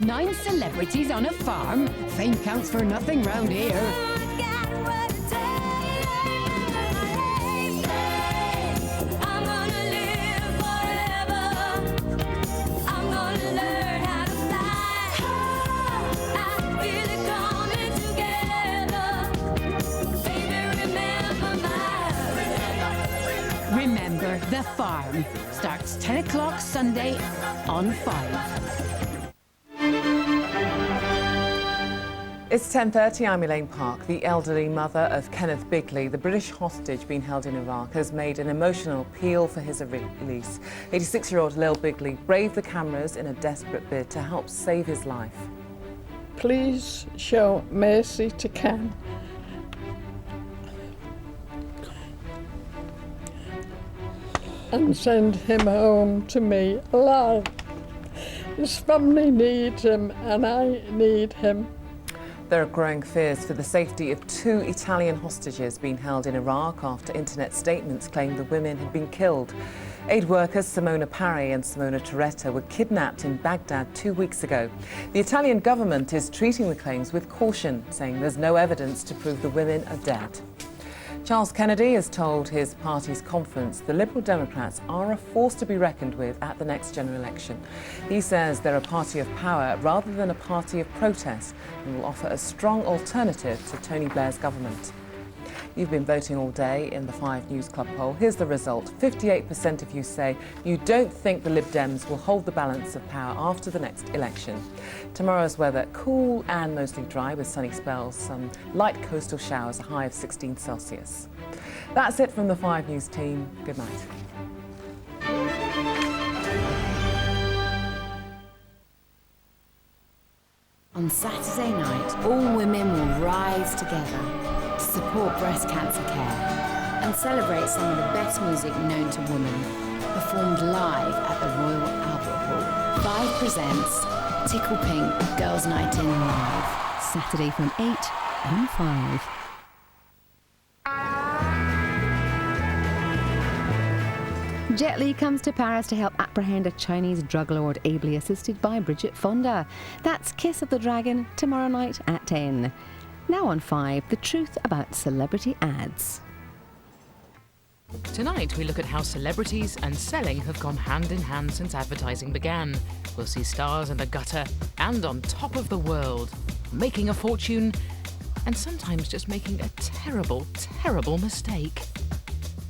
9 celebrities on a farm? Fame counts for nothing round here. Remember The Farm. Starts 10 o'clock Sunday on 5. It's 10:30, I'm Elaine Park. The elderly mother of Kenneth Bigley, the British hostage being held in Iraq, has made an emotional appeal for his release. 86-year-old Lil Bigley braved the cameras in a desperate bid to help save his life. Please show mercy to Ken. And send him home to me alive. His family needs him and I need him. There are growing fears for the safety of 2 Italian hostages being held in Iraq after internet statements claimed the women had been killed. Aid workers Simona Parry and Simona Turetta were kidnapped in Baghdad 2 weeks ago. The Italian government is treating the claims with caution, saying there's no evidence to prove the women are dead. Charles Kennedy has told his party's conference the Liberal Democrats are a force to be reckoned with at the next general election. He says they're a party of power rather than a party of protest and will offer a strong alternative to Tony Blair's government. You've been voting all day in the 5 News Club poll. Here's the result. 58% of you say you don't think the Lib Dems will hold the balance of power after the next election. Tomorrow's weather, cool and mostly dry with sunny spells, some light coastal showers, a high of 16 Celsius. That's it from the 5 News team. Good night. On Saturday night, all women will rise together to support breast cancer care and celebrate some of the best music known to women, performed live at the Royal Albert Hall. 5 presents Tickle Pink Girls' Night In Live, Saturday from 8 on 5. Jet Li comes to Paris to help apprehend a Chinese drug lord, ably assisted by Bridget Fonda. That's Kiss of the Dragon, tomorrow night at 10. Now on 5, the truth about celebrity ads. Tonight we look at how celebrities and selling have gone hand in hand since advertising began. We'll see stars in the gutter and on top of the world, making a fortune and sometimes just making a terrible, terrible mistake.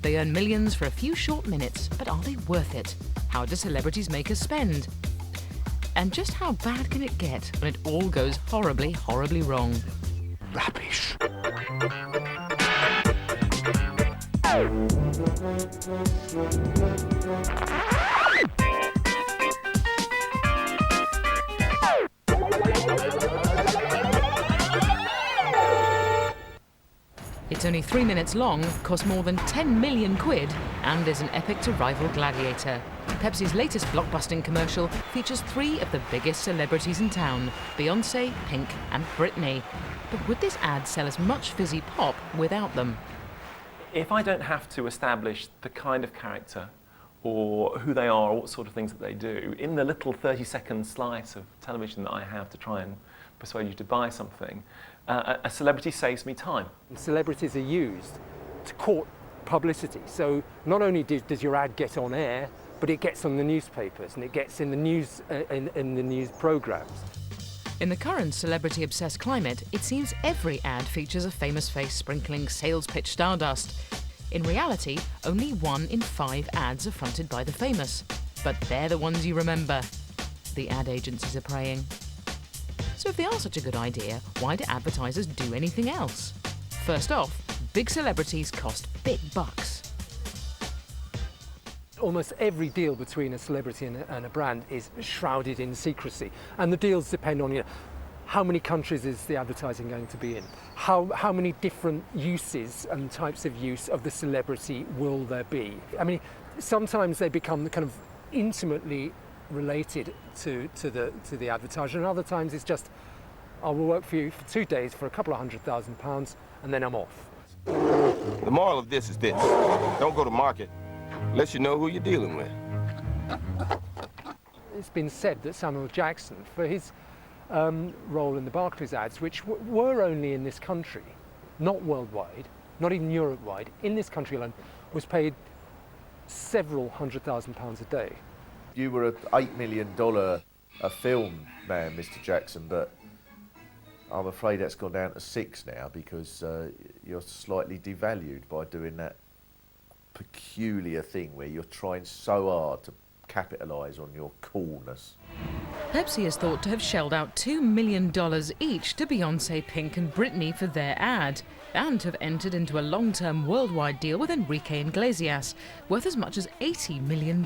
They earn millions for a few short minutes, but are they worth it? How do celebrities make us spend? And just how bad can it get when it all goes horribly, horribly wrong? Rubbish. It's only 3 minutes long, costs more than 10 million quid, and is an epic to rival Gladiator. Pepsi's latest blockbusting commercial features 3 of the biggest celebrities in town, Beyoncé, Pink and Britney. But would this ad sell as much fizzy pop without them? If I don't have to establish the kind of character or who they are or what sort of things that they do, in the little 30-second slice of television that I have to try and persuade you to buy something, a celebrity saves me time. Celebrities are used to court publicity. So not only does your ad get on air, but it gets on the newspapers and it gets in the news in the news programs. In the current celebrity-obsessed climate, it seems every ad features a famous face sprinkling sales pitch stardust. In reality, only 1 in 5 ads are fronted by the famous. But they're the ones you remember. The ad agencies are praying. So if they are such a good idea, why do advertisers do anything else? First off, big celebrities cost big bucks. Almost every deal between a celebrity and a brand is shrouded in secrecy. And the deals depend on, how many countries is the advertising going to be in? How many different uses and types of use of the celebrity will there be? I mean, sometimes they become kind of intimately related to the advertiser, and other times it's just, I will work for you for 2 days for a couple of £100,000 and then I'm off. The moral of this is this: don't go to market unless you know who you're dealing with. It's been said that Samuel Jackson, for his role in the Barclays ads, which were only in this country, not worldwide, not even Europe-wide, in this country alone, was paid several £100,000 a day. You were an $8 million a film man, Mr. Jackson, but I'm afraid that's gone down to 6 now because you're slightly devalued by doing that peculiar thing where you're trying so hard to capitalise on your coolness. Pepsi is thought to have shelled out $2 million each to Beyoncé, Pink and Britney for their ad, and have entered into a long-term worldwide deal with Enrique Iglesias, worth as much as $80 million.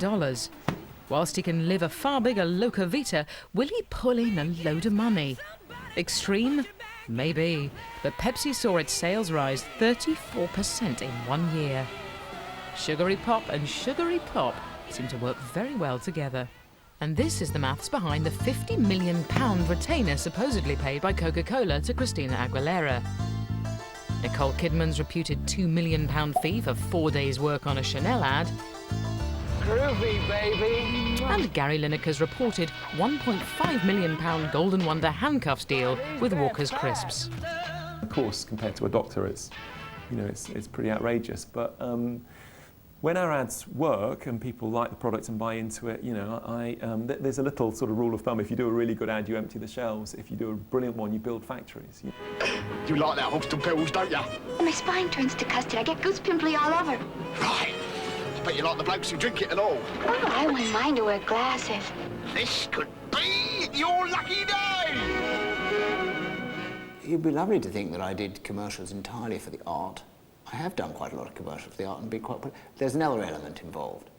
Whilst he can live a far bigger Loca Vita, will he pull in a load of money? Extreme? Maybe. But Pepsi saw its sales rise 34% in 1 year. Sugary Pop and Sugary Pop seem to work very well together. And this is the maths behind the £50 million retainer supposedly paid by Coca-Cola to Christina Aguilera. Nicole Kidman's reputed £2 million fee for 4 days' work on a Chanel ad. Groovy, baby. And Gary Lineker's reported £1.5 million Golden Wonder handcuffs deal with Walker's Crisps. Of course, compared to a doctor, it's pretty outrageous. But when our ads work and people like the product and buy into it, there's a little sort of rule of thumb. If you do a really good ad, you empty the shelves. If you do a brilliant one, you build factories. You like that Hogston pills, don't you? My spine turns to custard. I get goose pimply all over. Right. I bet you like the blokes who drink it and all. Oh, I wouldn't mind to wear glasses. This could be your lucky day! It'd be lovely to think that I did commercials entirely for the art. I have done quite a lot of commercials for the art and been quite... There's another element involved.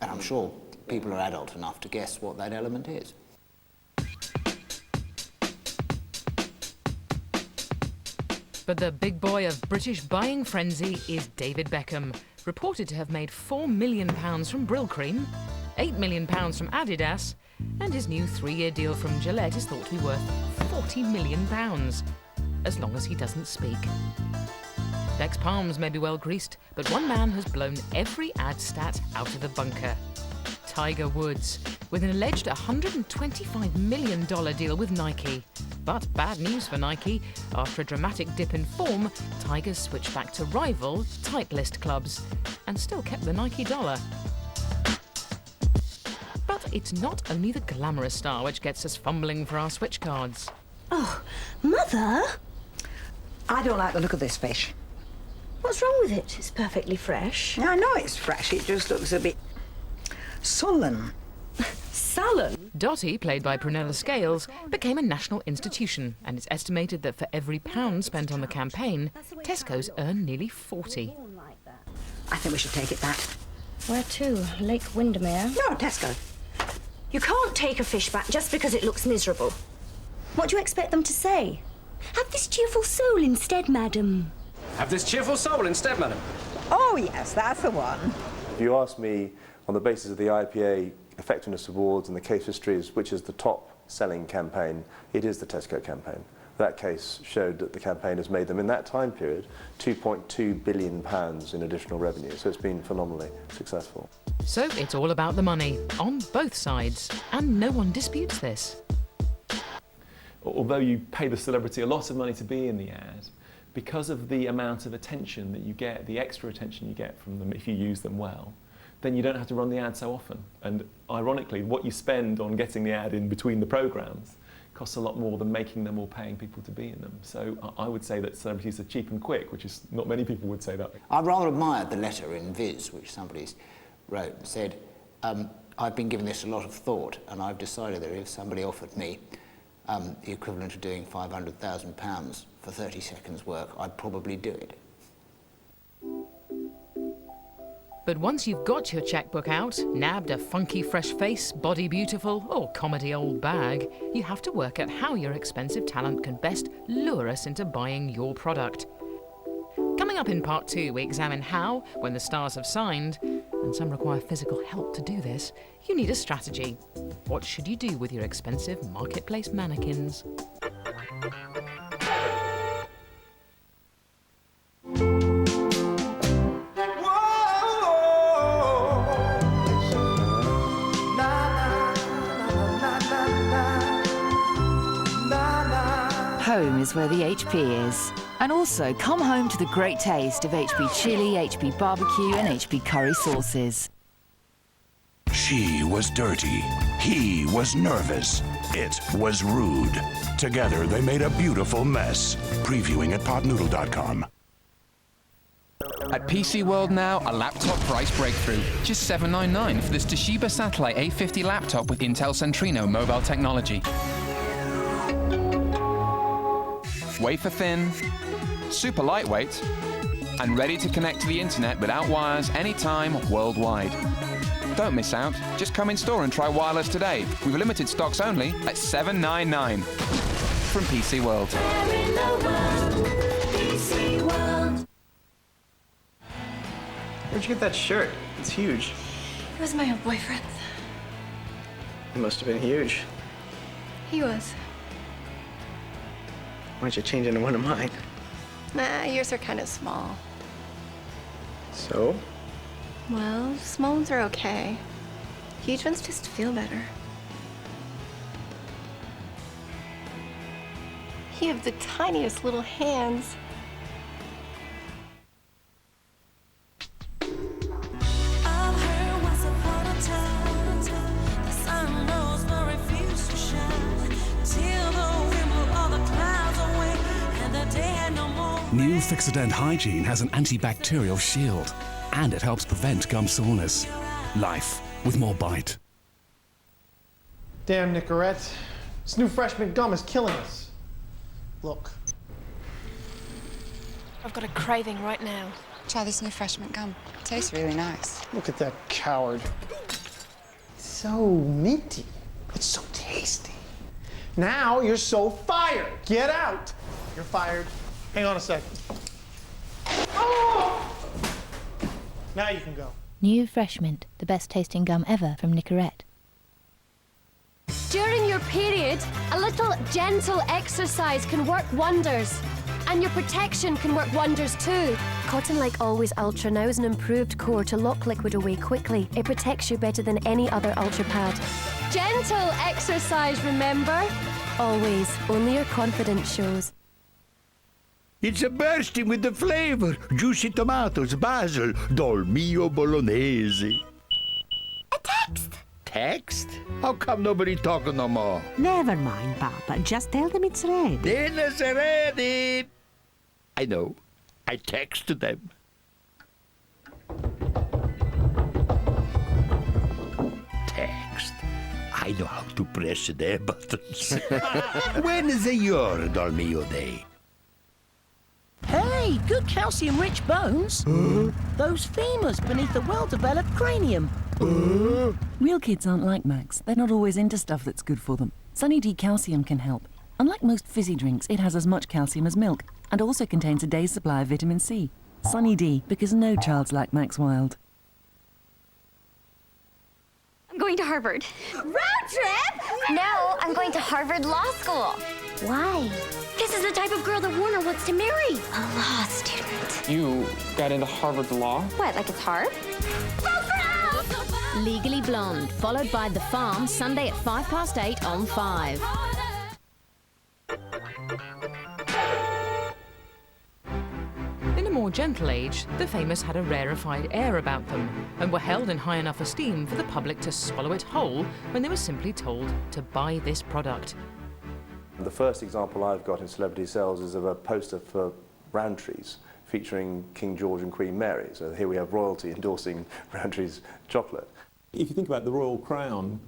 And I'm sure people are adult enough to guess what that element is. But the big boy of British buying frenzy is David Beckham, reported to have made £4 million from Brill Cream, £8 million from Adidas, and his new 3-year deal from Gillette is thought to be worth £40 million, as long as he doesn't speak. Beck's palms may be well greased, but one man has blown every ad stat out of the bunker. Tiger Woods, with an alleged $125 million deal with Nike. But bad news for Nike. After a dramatic dip in form, Tiger's switched back to rival Titleist clubs and still kept the Nike dollar. But it's not only the glamorous star which gets us fumbling for our switch cards. Oh, Mother? I don't like the look of this fish. What's wrong with it? It's perfectly fresh. I know it's fresh, it just looks a bit sullen. Sullen? Dottie, played by Prunella Scales, became a national institution, and it's estimated that for every £1 spent on the campaign, Tesco's earn nearly 40. I think we should take it back. Where to? Lake Windermere? No, Tesco. You can't take a fish back just because it looks miserable. What do you expect them to say? Have this cheerful soul instead, madam. Have this cheerful soul instead, madam. Oh, yes, that's the one. If you ask me, on the basis of the IPA Effectiveness Awards and the case histories, which is the top-selling campaign, it is the Tesco campaign. That case showed that the campaign has made them, in that time period, £2.2 billion in additional revenue. So it's been phenomenally successful. So it's all about the money, on both sides, and no one disputes this. Although you pay the celebrity a lot of money to be in the ad, because of the amount of attention that you get, the extra attention you get from them if you use them well, then you don't have to run the ad so often. And ironically, what you spend on getting the ad in between the programmes costs a lot more than making them or paying people to be in them. So I would say that celebrities are cheap and quick, which is not many people would say that. I rather admired the letter in Viz, which somebody wrote and said, I've been giving this a lot of thought, and I've decided that if somebody offered me the equivalent of doing £500,000 for 30 seconds work, I'd probably do it. But once you've got your checkbook out, nabbed a funky fresh face, body beautiful, or comedy old bag, you have to work out how your expensive talent can best lure us into buying your product. Coming up in part 2, we examine how, when the stars have signed, and some require physical help to do this, you need a strategy. What should you do with your expensive marketplace mannequins? home is where the HP is. And also come home to the great taste of HP chili, HP barbecue and HP curry sauces. She was dirty. He was nervous. It was rude. Together, they made a beautiful mess. Previewing at potnoodle.com. At PC World now, a laptop price breakthrough. Just $799 for this Toshiba Satellite A50 laptop with Intel Centrino mobile technology. Wafer thin, super lightweight, and ready to connect to the internet without wires anytime worldwide. Don't miss out. Just come in store and try wireless today. We've limited stocks only at $799 from PC World. Where'd you get that shirt? It's huge. It was my old boyfriend's. It must have been huge. He was. Why don't you change into one of mine? Nah, yours are kind of small. So? Well, small ones are okay. Huge ones just feel better. You have the tiniest little hands. New Fixodent Hygiene has an antibacterial shield, and it helps prevent gum soreness. Life with more bite. Damn, Nicorette. This new freshman gum is killing us. Look. I've got a craving right now. Try this new freshman gum. It tastes really nice. Look at that coward. So minty. It's so tasty. Now you're so fired. Get out. You're fired. Hang on a second. Oh! Now you can go. New Freshmint, the best tasting gum ever from Nicorette. During your period, a little gentle exercise can work wonders. And your protection can work wonders too. Cotton Like Always Ultra now is an improved core to lock liquid away quickly. It protects you better than any other Ultra pad. Gentle exercise, remember? Always. Only your confidence shows. It's a bursting with the flavor. Juicy tomatoes, basil, dolmio bolognese. A text. Text? How come nobody talking no more? Never mind, Papa. Just tell them it's ready. Dinner's ready. I know. I text to them. Text. I know how to press their buttons. When is your Dolmio Day? Hey, good calcium-rich bones. Those femurs beneath the well-developed cranium. Real kids aren't like Max. They're not always into stuff that's good for them. Sunny D Calcium can help. Unlike most fizzy drinks, it has as much calcium as milk and also contains a day's supply of vitamin C. Sunny D, because no child's like Max Wild. I'm going to Harvard. Road trip? No, I'm going to Harvard Law School. Why? This is the type of girl that Warner wants to marry. A law student. You got into Harvard Law? What, like it's hard? Legally Blonde, followed by The Farm, Sunday at 8:05 on 5. In a more gentle age, the famous had a rarefied air about them and were held in high enough esteem for the public to swallow it whole when they were simply told to buy this product. The first example I've got in celebrity sales is of a poster for Rowntree's featuring King George and Queen Mary. So here we have royalty endorsing Rowntree's chocolate. If you think about the Royal Crown,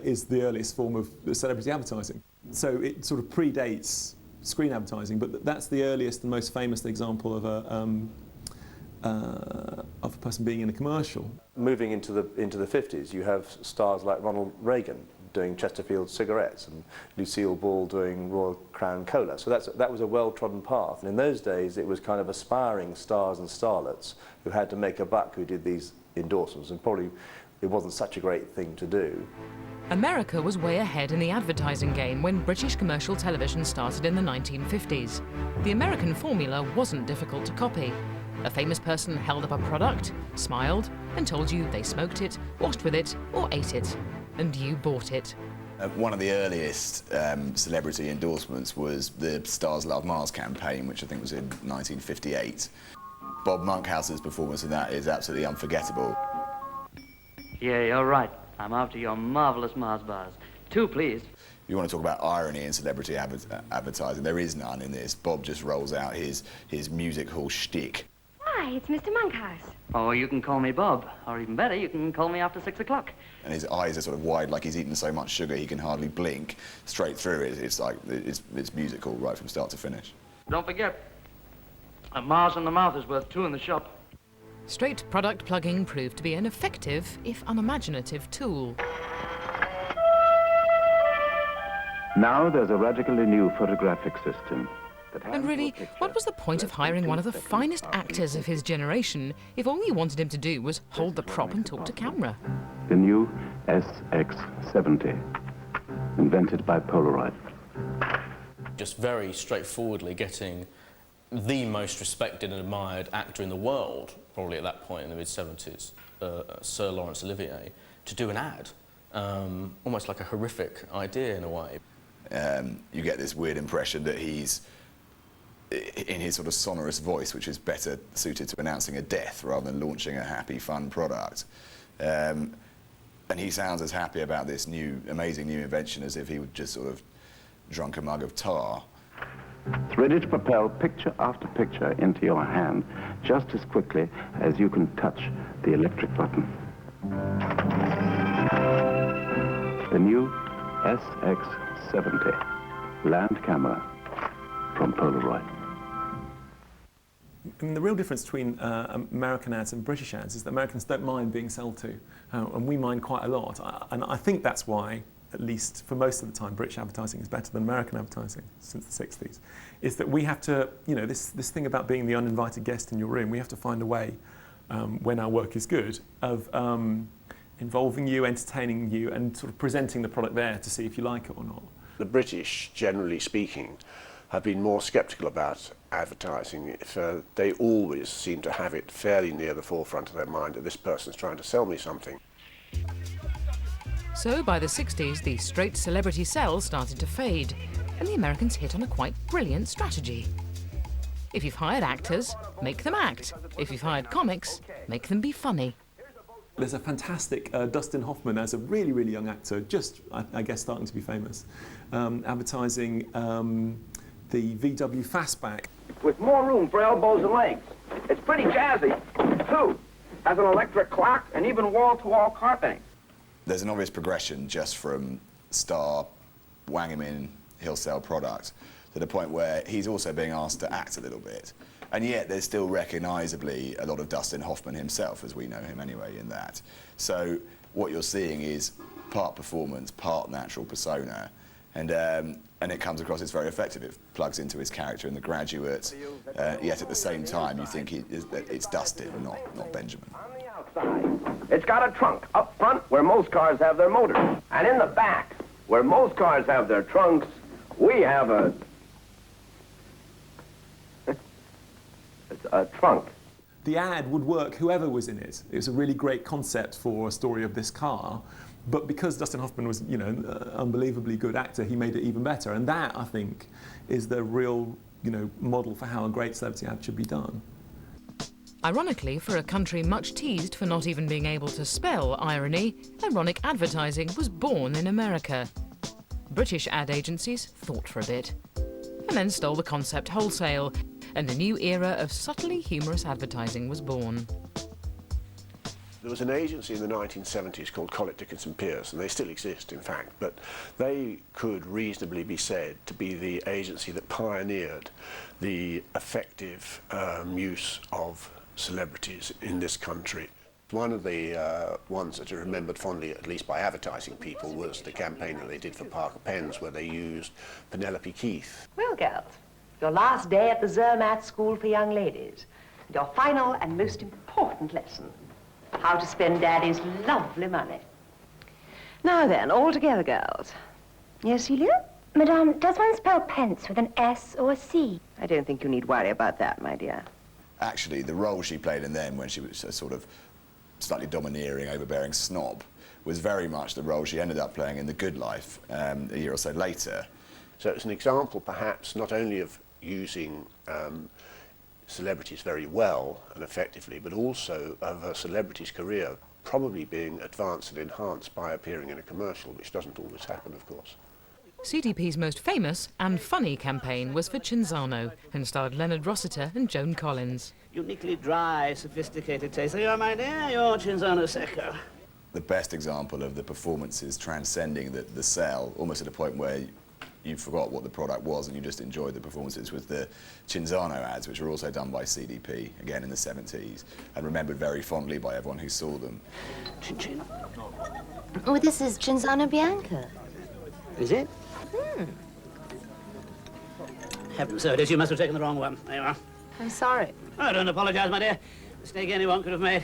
is the earliest form of celebrity advertising. So it sort of predates screen advertising, but that's the earliest and most famous example of a person being in a commercial. Moving into the 50s, you have stars like Ronald Reagan doing Chesterfield cigarettes and Lucille Ball doing Royal Crown Cola. So that was a well-trodden path. And in those days, it was kind of aspiring stars and starlets who had to make a buck who did these endorsements, and probably it wasn't such a great thing to do. America was way ahead in the advertising game when British commercial television started in the 1950s. The American formula wasn't difficult to copy. A famous person held up a product, smiled, and told you they smoked it, washed with it, or ate it. And you bought it. One of the earliest celebrity endorsements was the Stars Love Mars campaign, which I think was in 1958. Bob Monkhouse's performance in that is absolutely unforgettable. Yeah, you're right. I'm after your marvellous Mars bars. 2, please. If you want to talk about irony in celebrity advertising, there is none in this. Bob just rolls out his music hall shtick. Hi, it's Mr. Monkhouse. Or you can call me Bob, or even better, you can call me after 6 o'clock. And his eyes are sort of wide, like he's eaten so much sugar he can hardly blink. Straight through it, it's like, it's musical right from start to finish. Don't forget, a Mars in the mouth is worth 2 in the shop. Straight product plugging proved to be an effective, if unimaginative, tool. Now there's a radically new photographic system. And really, what was the point of hiring one of the finest actors of his generation if all you wanted him to do was hold the prop and talk to camera? The new SX70, invented by Polaroid. Just very straightforwardly getting the most respected and admired actor in the world, probably at that point in the mid-70s, Sir Laurence Olivier, to do an ad. Almost like a horrific idea in a way. You get this weird impression that he's, in his sort of sonorous voice, which is better suited to announcing a death rather than launching a happy, fun product. And he sounds as happy about this new, amazing new invention as if he would just sort of drunk a mug of tar. It's ready to propel picture after picture into your hand just as quickly as you can touch the electric button. The new SX70 land camera from Polaroid. And the real difference between American ads and British ads is that Americans don't mind being sold to, and we mind quite a lot. And I think that's why, at least for most of the time, British advertising is better than American advertising since the 60s, is that we have to, you know, this thing about being the uninvited guest in your room, we have to find a way, when our work is good, of involving you, entertaining you, and sort of presenting the product there to see if you like it or not. The British, generally speaking, have been more sceptical about advertising. They always seem to have it fairly near the forefront of their mind that this person's trying to sell me something. So by the 60s, the straight celebrity sell started to fade, and the Americans hit on a quite brilliant strategy. If you've hired actors, make them act. If you've hired comics, make them be funny. There's a fantastic Dustin Hoffman as a really, really young actor, just, I guess, starting to be famous, advertising the VW Fastback. With more room for elbows and legs. It's pretty jazzy, too. Has an electric clock and even wall-to-wall carpeting. There's an obvious progression just from star, wang him in, he'll sell product, to the point where he's also being asked to act a little bit. And yet there's still recognisably a lot of Dustin Hoffman himself, as we know him anyway, in that. So what you're seeing is part performance, part natural persona, and it comes across as very effective. It plugs into his character in The Graduate, yet at the same time you think it's Dustin, not Benjamin. It's got a trunk up front where most cars have their motors, and in the back where most cars have their trunks, we have a trunk. The ad would work whoever was in it. It was a really great concept for a story of this car, but because Dustin Hoffman was, you know, an unbelievably good actor, he made it even better. And that, I think, is the real, you know, model for how a great celebrity ad should be done. Ironically, for a country much teased for not even being able to spell irony, ironic advertising was born in America. British ad agencies thought for a bit, and then stole the concept wholesale, and a new era of subtly humorous advertising was born. There was an agency in the 1970s called Collett Dickinson Pierce, and they still exist, in fact, but they could reasonably be said to be the agency that pioneered the effective use of celebrities in this country. One of the ones that are remembered fondly, at least by advertising people, was the campaign that they did for Parker Pens, where they used Penelope Keith. Well, girls, your last day at the Zermatt School for Young Ladies, and your final and most important lesson, how to spend Daddy's lovely money. Now then, all together, girls. Yes, Celia? Madame, does one spell pence with an S or a C? I don't think you need worry about that, my dear. Actually, the role she played in them when she was a sort of slightly domineering, overbearing snob was very much the role she ended up playing in The Good Life a year or so later. So it's an example, perhaps, not only of using celebrities very well and effectively, but also of a celebrity's career probably being advanced and enhanced by appearing in a commercial, which doesn't always happen, of course. CDP's most famous and funny campaign was for Cinzano and starred Leonard Rossiter and Joan Collins. Uniquely dry, sophisticated taste. There you are, my dear, your Cinzano Secco. The best example of the performances transcending the cell, almost at a point where you forgot what the product was and you just enjoyed the performances, was the Cinzano ads, which were also done by CDP, again in the 70s, and remembered very fondly by everyone who saw them. Cinzano. Oh, this is Cinzano Bianca. Is it? Heavens, so it is. You must have taken the wrong one. There you are. I'm sorry. Oh, don't apologise, my dear. Mistake anyone could have made.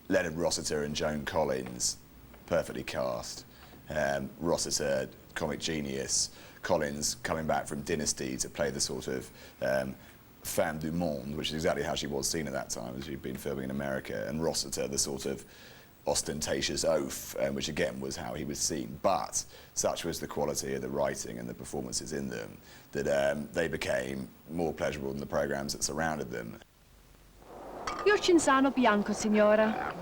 Leonard Rossiter and Joan Collins, perfectly cast. Rossiter, comic genius. Collins coming back from Dynasty to play the sort of femme du monde, which is exactly how she was seen at that time, as she'd been filming in America. And Rossiter, the sort of ostentatious oaf, which again was how he was seen. But such was the quality of the writing and the performances in them that they became more pleasurable than the programmes that surrounded them. Your Cinzano Bianco, signora.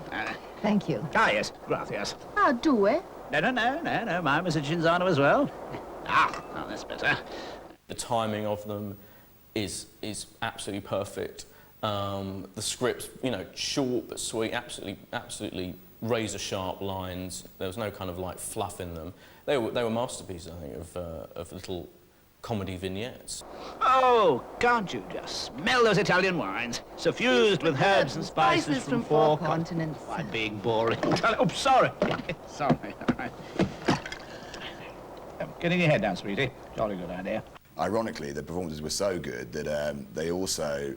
Thank you. Ah, yes, gracias. Ah, due? No, mine was a Cinzano as well. Ah, that's better. The timing of them is absolutely perfect. The scripts, you know, short but sweet, absolutely razor-sharp lines. There was no kind of like fluff in them. They were masterpieces, I think, of little comedy vignettes. Oh, can't you just smell those Italian wines, suffused with herbs and spices from four continents? Quite being boring. Oh, sorry. Sorry. Getting your head down, sweetie. Jolly good idea. Ironically, the performances were so good that they also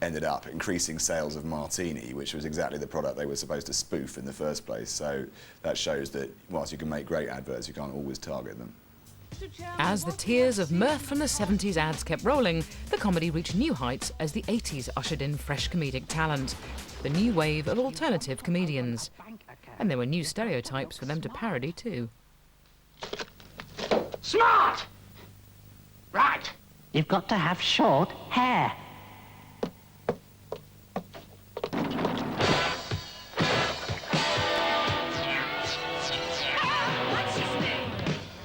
ended up increasing sales of Martini, which was exactly the product they were supposed to spoof in the first place. So that shows that whilst you can make great adverts, you can't always target them. As the tiers of mirth from the 70s ads kept rolling, the comedy reached new heights as the 80s ushered in fresh comedic talent, the new wave of alternative comedians. And there were new stereotypes for them to parody too. Smart! Right. You've got to have short hair.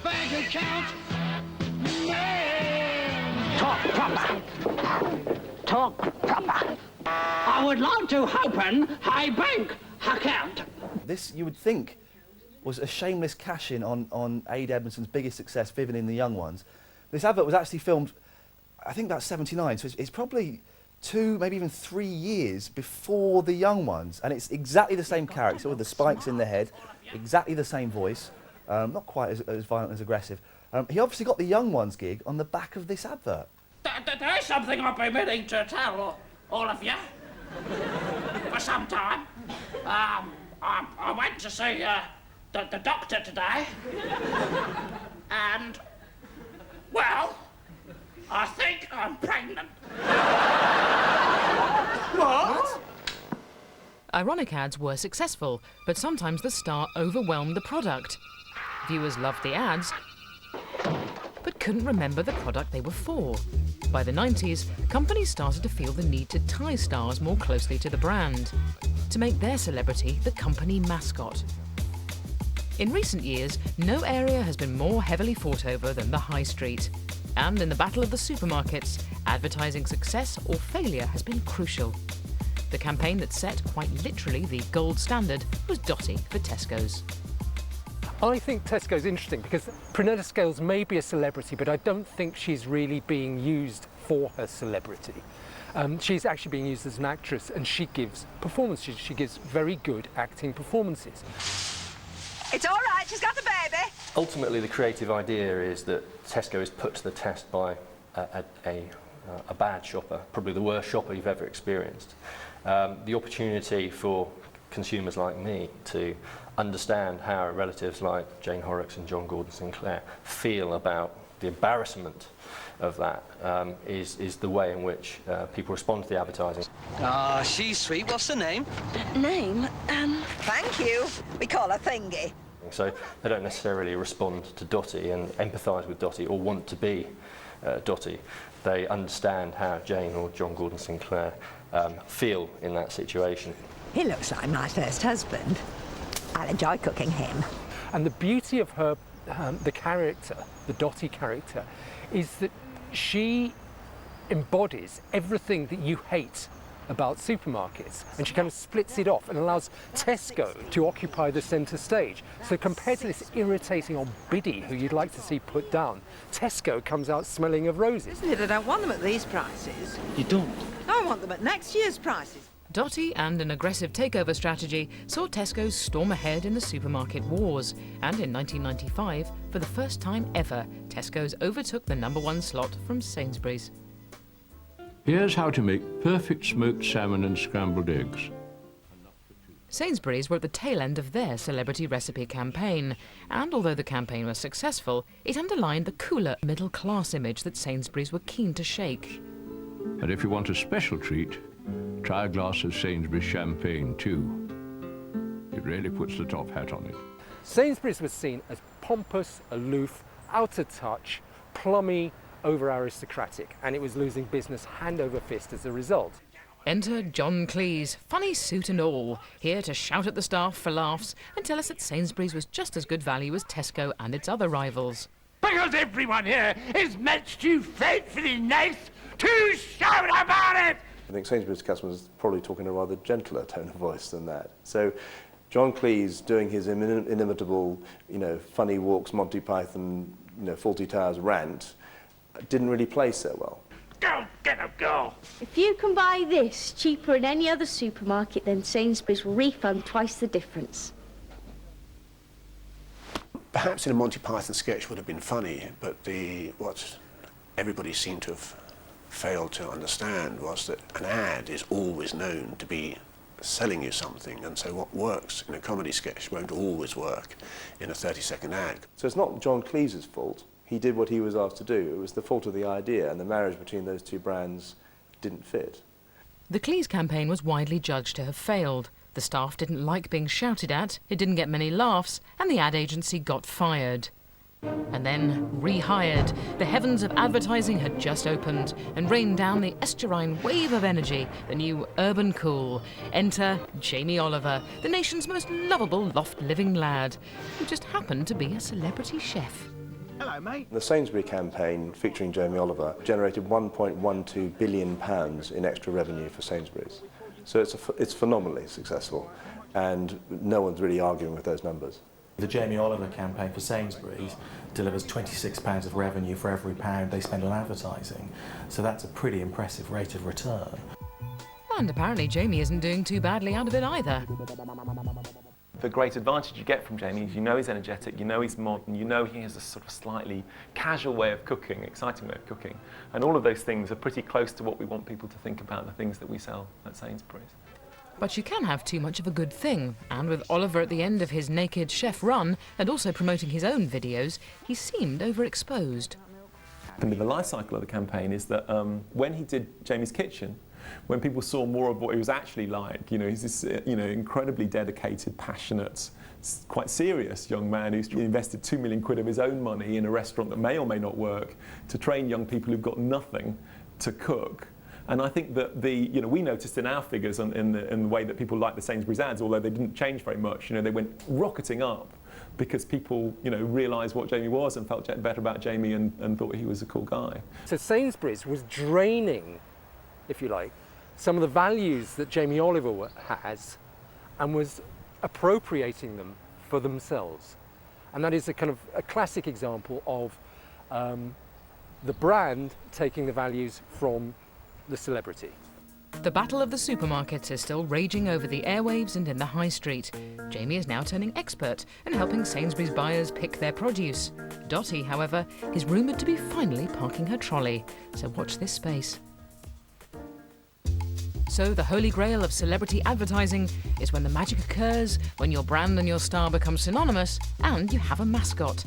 Bank account. Talk proper. Talk proper. I would like to open a bank account. This, you would think, was a shameless cash-in on Ade Edmondson's biggest success, Vivian in the Young Ones. This advert was actually filmed, I think about 79, so it's probably 2, maybe even 3 years before The Young Ones, and it's exactly the same character with the spikes in the head, exactly the same voice, not quite as violent as aggressive. He obviously got the Young Ones gig on the back of this advert. There's something I've been meaning to tell all of you for some time. I went to see the doctor today, and, well, I think I'm pregnant. What? Ironic ads were successful, but sometimes the star overwhelmed the product. Viewers loved the ads, but couldn't remember the product they were for. By the 90s, companies started to feel the need to tie stars more closely to the brand, to make their celebrity the company mascot. In recent years, no area has been more heavily fought over than the high street. And in the battle of the supermarkets, advertising success or failure has been crucial. The campaign that set, quite literally, the gold standard was Dottie for Tesco's. I think Tesco's interesting because Prunella Scales may be a celebrity, but I don't think she's really being used for her celebrity. She's actually being used as an actress, and she gives performances. She gives very good acting performances. It's all right, she's got the baby. Ultimately, the creative idea is that Tesco is put to the test by a bad shopper, probably the worst shopper you've ever experienced. The opportunity for consumers like me to understand how relatives like Jane Horrocks and John Gordon Sinclair feel about the embarrassment of that is the way in which people respond to the advertising. Ah, she's sweet. What's the name? Name? Thank you. We call her Thingy. So they don't necessarily respond to Dottie and empathise with Dottie or want to be Dottie. They understand how Jane or John Gordon Sinclair feel in that situation. He looks like my first husband. I'll enjoy cooking him. And the beauty of her, the character, the Dottie character, is that she embodies everything that you hate about supermarkets, and she kind of splits it off and allows Tesco to occupy the centre stage. So compared to this irritating old biddy who you'd like to see put down, Tesco comes out smelling of roses. Isn't it? I don't want them at these prices. You don't? I want them at next year's prices. Dottie and an aggressive takeover strategy saw Tesco storm ahead in the supermarket wars, and in 1995, for the first time ever, Tesco's overtook the #1 slot from Sainsbury's. Here's how to make perfect smoked salmon and scrambled eggs. Sainsbury's were at the tail end of their celebrity recipe campaign, and although the campaign was successful, it underlined the cooler middle-class image that Sainsbury's were keen to shake. And if you want a special treat, try a glass of Sainsbury's champagne too. It really puts the top hat on it. Sainsbury's was seen as pompous, aloof, out of touch, plummy, over-aristocratic, and it was losing business hand over fist as a result. Enter John Cleese, funny suit and all, here to shout at the staff for laughs and tell us that Sainsbury's was just as good value as Tesco and its other rivals. Because everyone here is much too faithfully nice to shout about it! I think Sainsbury's customers are probably talking in a rather gentler tone of voice than that. So John Cleese doing his inimitable, funny walks, Monty Python, Fawlty Towers rant, didn't really play so well. Go, get up, go! If you can buy this cheaper in any other supermarket, then Sainsbury's will refund twice the difference. Perhaps in a Monty Python sketch would have been funny, but what everybody seemed to have failed to understand was that an ad is always known to be selling you something, and so what works in a comedy sketch won't always work in a 30-second ad. So it's not John Cleese's fault. He did what he was asked to do. It was the fault of the idea, and the marriage between those two brands didn't fit. The Cleese campaign was widely judged to have failed. The staff didn't like being shouted at, it didn't get many laughs, and the ad agency got fired. And then rehired. The heavens of advertising had just opened and rained down the estuarine wave of energy, the new urban cool. Enter Jamie Oliver, the nation's most lovable loft-living lad, who just happened to be a celebrity chef. Hello, mate. The Sainsbury campaign featuring Jamie Oliver generated £1.12 billion in extra revenue for Sainsbury's. So it's phenomenally successful, and no one's really arguing with those numbers. The Jamie Oliver campaign for Sainsbury's delivers £26 of revenue for every £1 they spend on advertising. So that's a pretty impressive rate of return. And apparently Jamie isn't doing too badly out of it either. The great advantage you get from Jamie is he's energetic, he's modern, he has a sort of slightly casual way of cooking, exciting way of cooking. And all of those things are pretty close to what we want people to think about the things that we sell at Sainsbury's. But you can have too much of a good thing, and with Oliver at the end of his naked chef run, and also promoting his own videos, he seemed overexposed. The life cycle of the campaign is that when he did Jamie's Kitchen, when people saw more of what he was actually like, he's this incredibly dedicated, passionate, quite serious young man who's invested £2 million of his own money in a restaurant that may or may not work to train young people who've got nothing to cook. And I think that we noticed in our figures in the way that people liked the Sainsbury's ads, although they didn't change very much, they went rocketing up because people, realised what Jamie was and felt better about Jamie and thought he was a cool guy. So Sainsbury's was draining, if you like, some of the values that Jamie Oliver has and was appropriating them for themselves. And that is a kind of a classic example of the brand taking the values from the celebrity. The battle of the supermarkets is still raging over the airwaves and in the high street. Jamie is now turning expert and helping Sainsbury's buyers pick their produce. Dottie, however, is rumoured to be finally parking her trolley, so watch this space. So the holy grail of celebrity advertising is when the magic occurs, when your brand and your star become synonymous, and you have a mascot.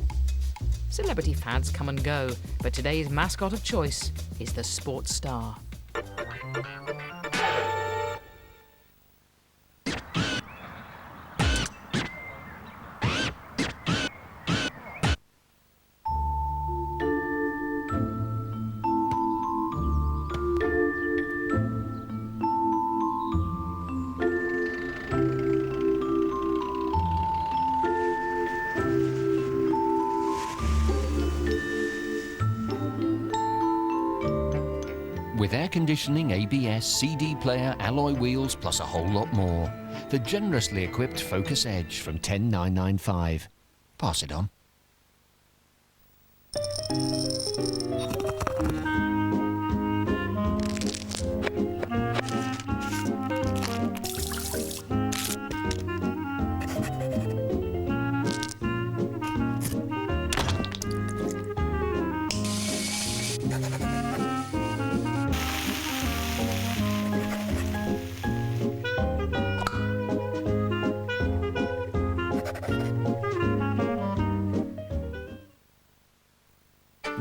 Celebrity fads come and go, but today's mascot of choice is the sports star. With air conditioning, ABS, CD player, alloy wheels, plus a whole lot more. The generously equipped Focus Edge from $10,995. Pass it on.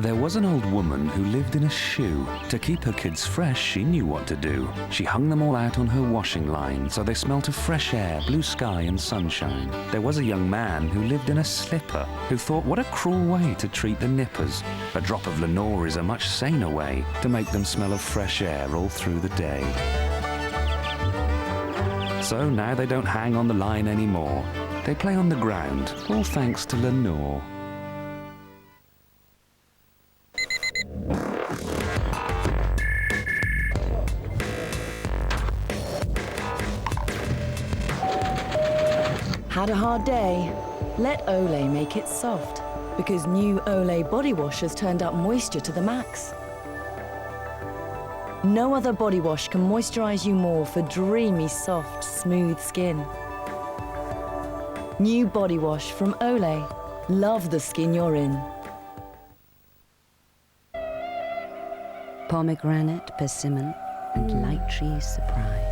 There was an old woman who lived in a shoe. To keep her kids fresh, she knew what to do. She hung them all out on her washing line so they smelt of fresh air, blue sky and sunshine. There was a young man who lived in a slipper who thought what a cruel way to treat the nippers. A drop of Lenore is a much saner way to make them smell of fresh air all through the day. So now they don't hang on the line anymore. They play on the ground, all thanks to Lenore. Had a hard day? Let Olay make it soft, because new Olay body wash has turned up moisture to the max. No other body wash can moisturize you more for dreamy, soft, smooth skin. New body wash from Olay. Love the skin you're in. Pomegranate, persimmon, and lychee surprise.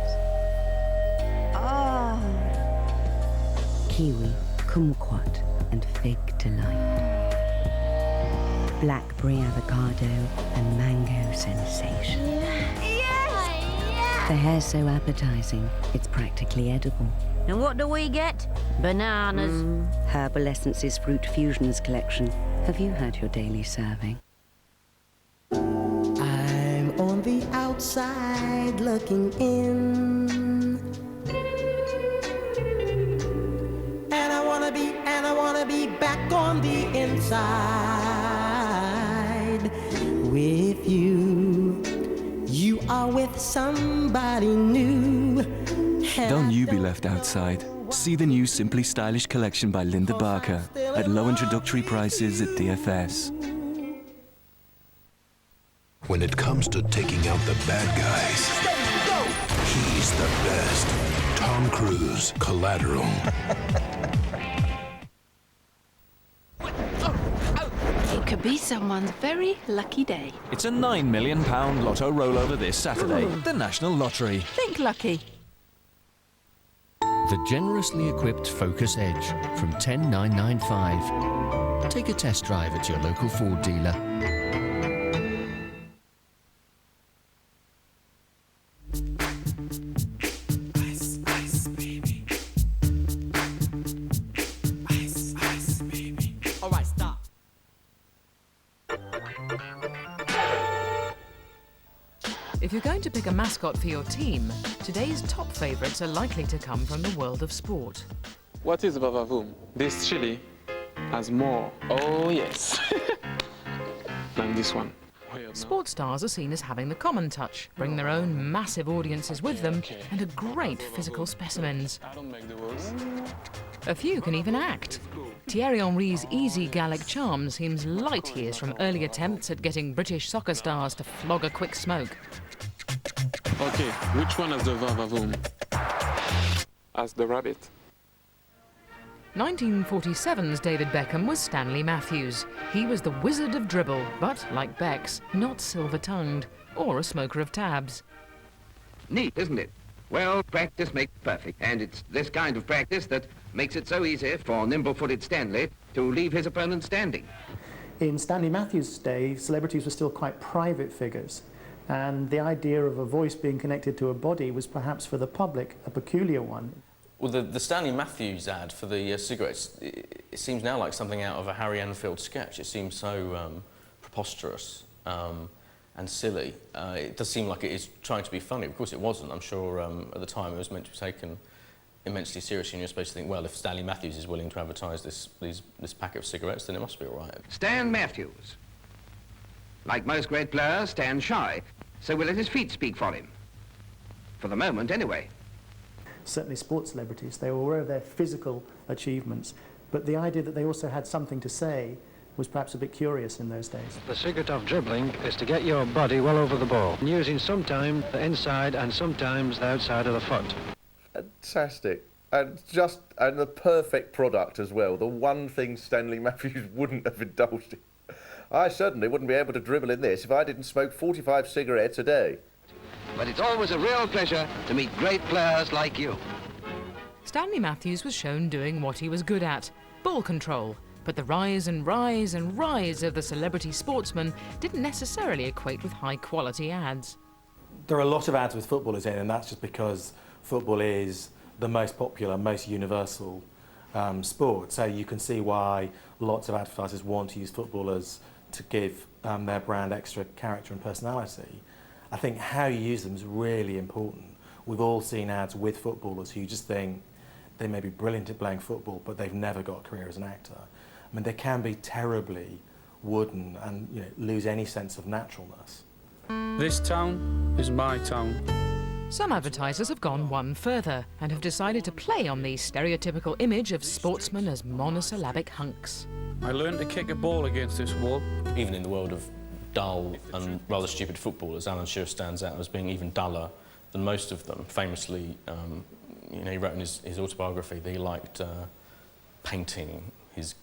Kiwi, kumquat, and fig delight. Blackberry avocado and mango sensation. The hair's so appetizing, it's practically edible. And what do we get? Bananas. Herbal Essences Fruit Fusions collection. Have you had your daily serving? I'm on the outside looking in. And I wanna be back on the inside with you. You are with somebody new. Don't you be left outside. See the new Simply Stylish collection by Linda Barker at low introductory prices at DFS. When it comes to taking out the bad guys, he's the best. Tom Cruise, Collateral. It could be someone's very lucky day. It's a £9 million lotto rollover this Saturday. The National Lottery. Think lucky. The generously equipped Focus Edge from $10,995. Take a test drive at your local Ford dealer. Ice, ice, baby. Ice, ice, baby. All right, stop. If you're going to pick a mascot for your team, today's top favourites are likely to come from the world of sport. What is Vavavoom? This chili has more, oh yes, than this one. Sports stars are seen as having the common touch, bring their own massive audiences with them, and are great physical specimens. I don't make the rules. A few can even act. Thierry Henry's easy Gallic charm seems light years from early attempts at getting British soccer stars to flog a quick smoke. Okay, which one has the Vavavoom? As the rabbit. 1947's David Beckham was Stanley Matthews. He was the wizard of dribble, but, like Becks, not silver-tongued, or a smoker of tabs. Neat, isn't it? Well, practice makes perfect, and it's this kind of practice that makes it so easy for nimble-footed Stanley to leave his opponent standing. In Stanley Matthews' day, celebrities were still quite private figures, and the idea of a voice being connected to a body was perhaps for the public a peculiar one. Well, the Stanley Matthews ad for the cigarettes, it seems now like something out of a Harry Enfield sketch. It seems so preposterous and silly. It does seem like it is trying to be funny. Of course it wasn't. I'm sure at the time it was meant to be taken immensely seriously, and you're supposed to think, well, if Stanley Matthews is willing to advertise this packet of cigarettes, then it must be all right. Stan Matthews. Like most great players, Stan's shy, so we'll let his feet speak for him. For the moment, anyway. Certainly sports celebrities, they were aware of their physical achievements, but the idea that they also had something to say was perhaps a bit curious in those days. The secret of dribbling is to get your body well over the ball, using sometimes the inside and sometimes the outside of the foot. Fantastic. And the perfect product as well. The one thing Stanley Matthews wouldn't have indulged in. I certainly wouldn't be able to dribble in this if I didn't smoke 45 cigarettes a day. But it's always a real pleasure to meet great players like you. Stanley Matthews was shown doing what he was good at, ball control. But the rise and rise and rise of the celebrity sportsman didn't necessarily equate with high-quality ads. There are a lot of ads with footballers in, and that's just because football is the most popular, most universal sport. So you can see why lots of advertisers want to use footballers to give their brand extra character and personality. I think how you use them is really important. We've all seen ads with footballers who you just think they may be brilliant at playing football, but they've never got a career as an actor. I mean, they can be terribly wooden and lose any sense of naturalness. This town is my town. Some advertisers have gone one further and have decided to play on the stereotypical image of sportsmen as monosyllabic hunks. I learned to kick a ball against this wall. Even in the world of dull and rather stupid footballers, Alan Shearer stands out as being even duller than most of them. Famously, he wrote in his autobiography that he liked painting his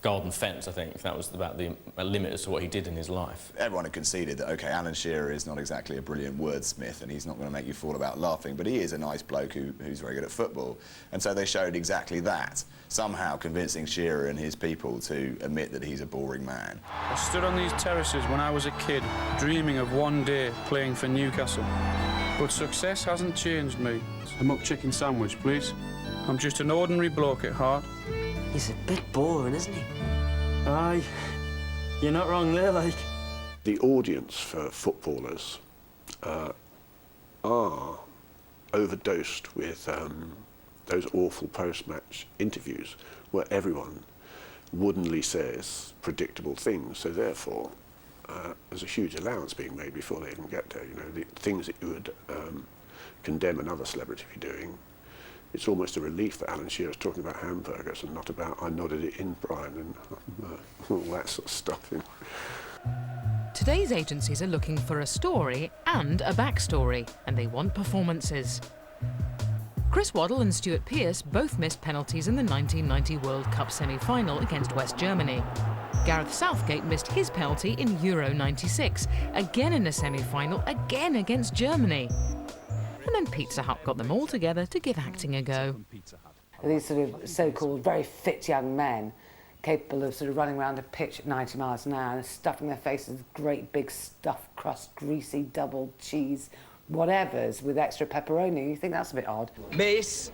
garden fence. I think that was about the limit as to what he did in his life. Everyone had conceded that, OK, Alan Shearer is not exactly a brilliant wordsmith and he's not going to make you fall about laughing, but he is a nice bloke who's very good at football. And so they showed exactly that, somehow convincing Shearer and his people to admit that he's a boring man. I stood on these terraces when I was a kid, dreaming of one day playing for Newcastle. But success hasn't changed me. A muck chicken sandwich, please. I'm just an ordinary bloke at heart. He's a bit boring, isn't he? Aye, you're not wrong there, like. The audience for footballers are overdosed with those awful post-match interviews where everyone woodenly says predictable things, so therefore there's a huge allowance being made before they even get there. The things that you would condemn another celebrity for doing. It's almost a relief that Alan Shearer's talking about hamburgers and not about I nodded it in, Brian, and all that sort of stuff. Today's agencies are looking for a story and a backstory, and they want performances. Chris Waddle and Stuart Pearce both missed penalties in the 1990 World Cup semi-final against West Germany. Gareth Southgate missed his penalty in Euro '96, again in a semi-final, again against Germany. And then Pizza Hut got them all together to give acting a go. These sort of so-called very fit young men capable of sort of running around a pitch at 90 miles an hour and stuffing their faces with great big stuffed crust, greasy double cheese, whatevers with extra pepperoni. You think that's a bit odd? Miss,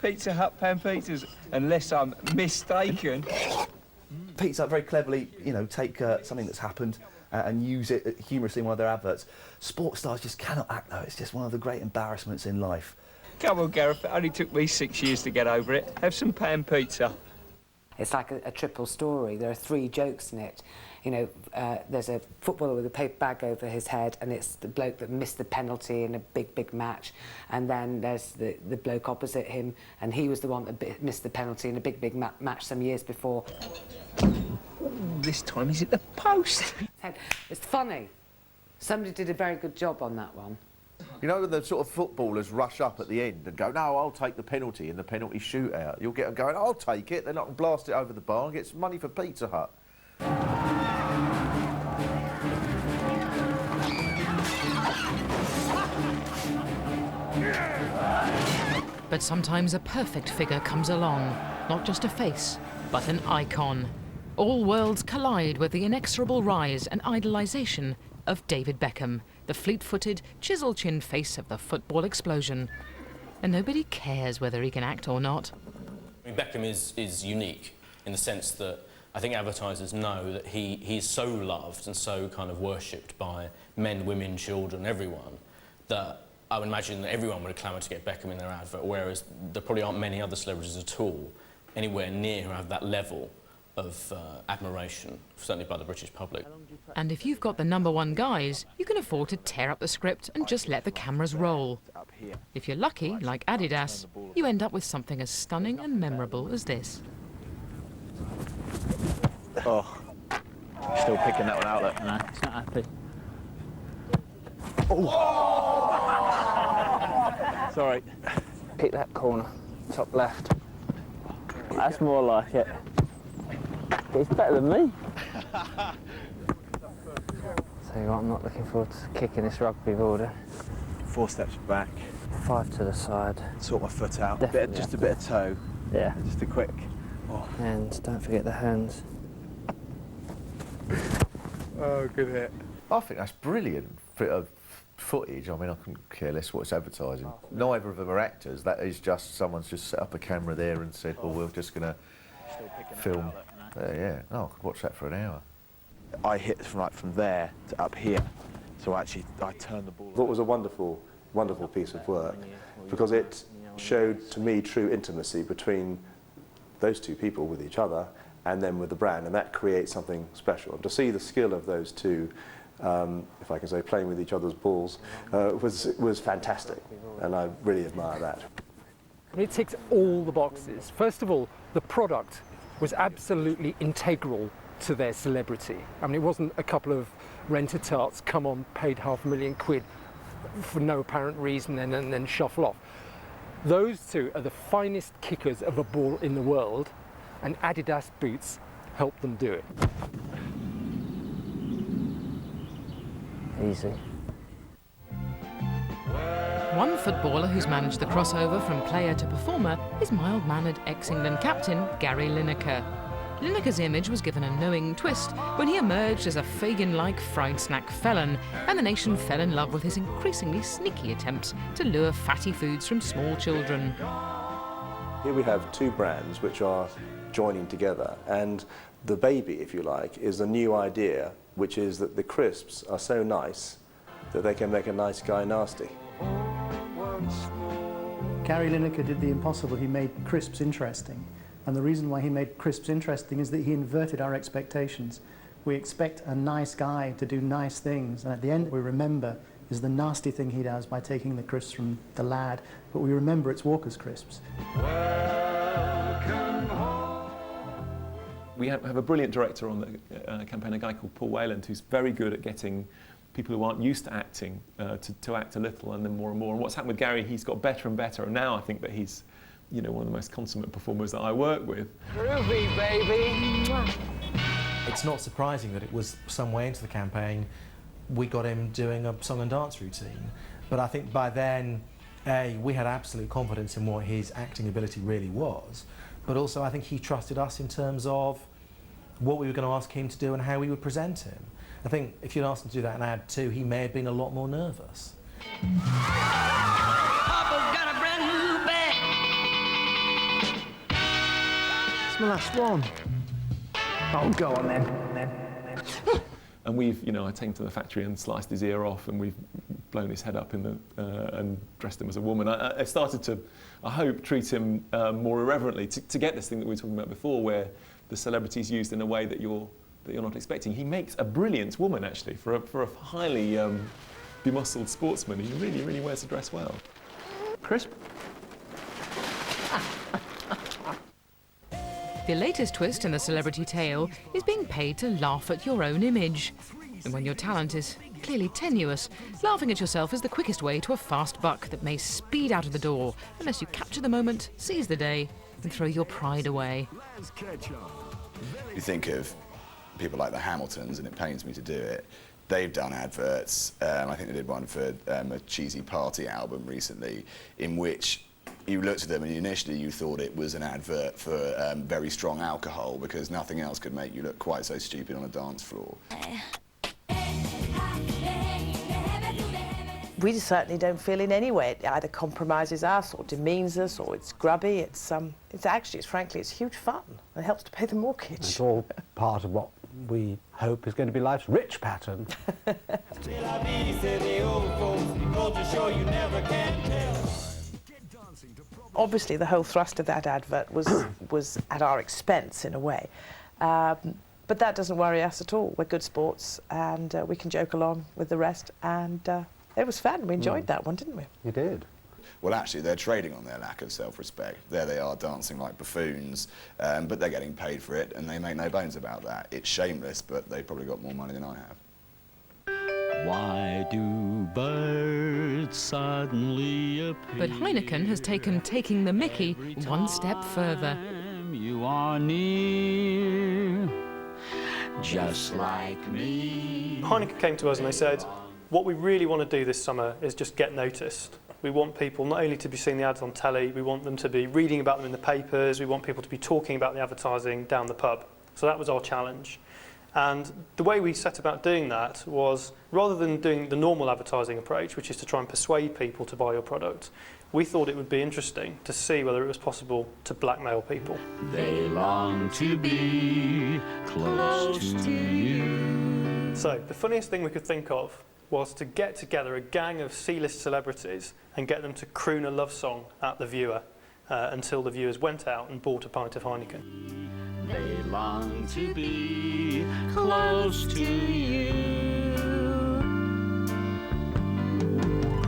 Pizza Hut pan pizzas, unless I'm mistaken. Pizza Hut very cleverly, take something that's happened and use it humorously in one of their adverts. Sports stars just cannot act, though. It's just one of the great embarrassments in life. Come on, Gareth, it only took me 6 years to get over it. Have some pan pizza. It's like a triple story. There are 3 jokes in it. There's a footballer with a paper bag over his head, and it's the bloke that missed the penalty in a big match. And then there's the bloke opposite him, and he was the one that missed the penalty in a big match some years before. This time he's at the post. It's funny. Somebody did a very good job on that one. You know, the sort of footballers rush up at the end and go, no, I'll take the penalty in the penalty shootout. You'll get them going, I'll take it, then I can blast it over the bar and get some money for Pizza Hut. But sometimes a perfect figure comes along, not just a face, but an icon. All worlds collide with the inexorable rise and idolisation of David Beckham, the fleet-footed, chisel-chinned face of the football explosion. And nobody cares whether he can act or not. I mean, Beckham is unique in the sense that I think advertisers know that he's so loved and so kind of worshipped by men, women, children, everyone, that I would imagine that everyone would clamour to get Beckham in their advert, whereas there probably aren't many other celebrities at all anywhere near who have that level of admiration, certainly by the British public. And if you've got the #1 guys, you can afford to tear up the script and just let the cameras roll. If you're lucky, like Adidas, you end up with something as stunning and memorable as this. Oh, still picking that one out, look. No, it's not happy. Oh! Sorry. Pick that corner, top left. That's more like it. It's better than me. Tell you what, I'm not looking forward to kicking this rugby ball then. 4 steps back. 5 to the side. Sort my foot out. Just a bit of toe. Yeah. Just a quick. Oh. And don't forget the hands. Oh, good hit. I think that's brilliant footage. I mean, I couldn't care less what it's advertising. Neither of them are actors. That is just someone's just set up a camera there and said, well, we're just going to film. Yeah, oh, I could watch that for an hour. I hit from there to up here. So actually, I turned the ball. It was a wonderful, wonderful piece of work because it showed to me true intimacy between those two people with each other and then with the brand, and that creates something special. And to see the skill of those two, if I can say, playing with each other's balls, was fantastic, and I really admire that. It ticks all the boxes. First of all, the product was absolutely integral to their celebrity. I mean, it wasn't a couple of rent-a-tarts come on, paid £500,000 for no apparent reason and then shuffle off. Those two are the finest kickers of a ball in the world, and Adidas boots help them do it. Easy. One footballer who's managed the crossover from player to performer is mild-mannered ex-England captain Gary Lineker. Lineker's image was given a knowing twist when he emerged as a Fagin-like fried snack felon, and the nation fell in love with his increasingly sneaky attempts to lure fatty foods from small children. Here we have two brands which are joining together, and the baby, if you like, is a new idea, which is that the crisps are so nice that they can make a nice guy nasty. Gary Lineker did the impossible. He made crisps interesting. And the reason why he made crisps interesting is that he inverted our expectations. We expect a nice guy to do nice things, and at the end what we remember is the nasty thing he does by taking the crisps from the lad, but we remember it's Walker's crisps. We have a brilliant director on the campaign, a guy called Paul Wayland, who's very good at getting people who aren't used to acting to act a little and then more and more. And what's happened with Gary, he's got better and better, and now I think that he's, you know, one of the most consummate performers that I work with. Groovy, baby! It's not surprising that it was some way into the campaign we got him doing a song and dance routine. But I think by then, A, we had absolute confidence in what his acting ability really was, but also I think he trusted us in terms of what we were going to ask him to do and how we would present him. I think if you'd asked him to do that in Ad 2, he may have been a lot more nervous. It's my last one. Oh, go on then. And we've, you know, I take him to the factory and sliced his ear off, and we've blown his head up in the and dressed him as a woman. I started to, I hope, treat him more irreverently to get this thing that we were talking about before, where the celebrity's used in a way that you're not expecting. He makes a brilliant woman, actually, for a highly bemuscled sportsman. He really, really wears the dress well. Crisp. The latest twist in the celebrity tale is being paid to laugh at your own image. And when your talent is clearly tenuous, laughing at yourself is the quickest way to a fast buck that may speed out of the door unless you capture the moment, seize the day, and throw your pride away. You think of people like the Hamiltons, and it pains me to do it. They've done adverts. I think they did one for a cheesy party album recently, in which you looked at them and initially you thought it was an advert for very strong alcohol, because nothing else could make you look quite so stupid on a dance floor. We certainly don't feel in any way it either compromises us or demeans us or it's grubby. It's frankly, it's huge fun. It helps to pay the mortgage. It's all part of what we hope is going to be life's rich pattern. Obviously, the whole thrust of that advert was at our expense in a way. But that doesn't worry us at all. We're good sports and we can joke along with the rest, and it was fun. We enjoyed that one, didn't we? You did. Well, actually, they're trading on their lack of self-respect. There they are dancing like buffoons, but they're getting paid for it, and they make no bones about that. It's shameless, but they've probably got more money than I have. Why do birds suddenly appear? But Heineken has taken taking the mickey one step further. You are near, just like me. Heineken came to us and they said, what we really want to do this summer is just get noticed. We want people not only to be seeing the ads on telly, we want them to be reading about them in the papers, we want people to be talking about the advertising down the pub. So that was our challenge. And the way we set about doing that was, rather than doing the normal advertising approach, which is to try and persuade people to buy your product, we thought it would be interesting to see whether it was possible to blackmail people. They long to be close to you. So the funniest thing we could think of was to get together a gang of C-list celebrities and get them to croon a love song at the viewer until the viewers went out and bought a pint of Heineken. They long to be close to you.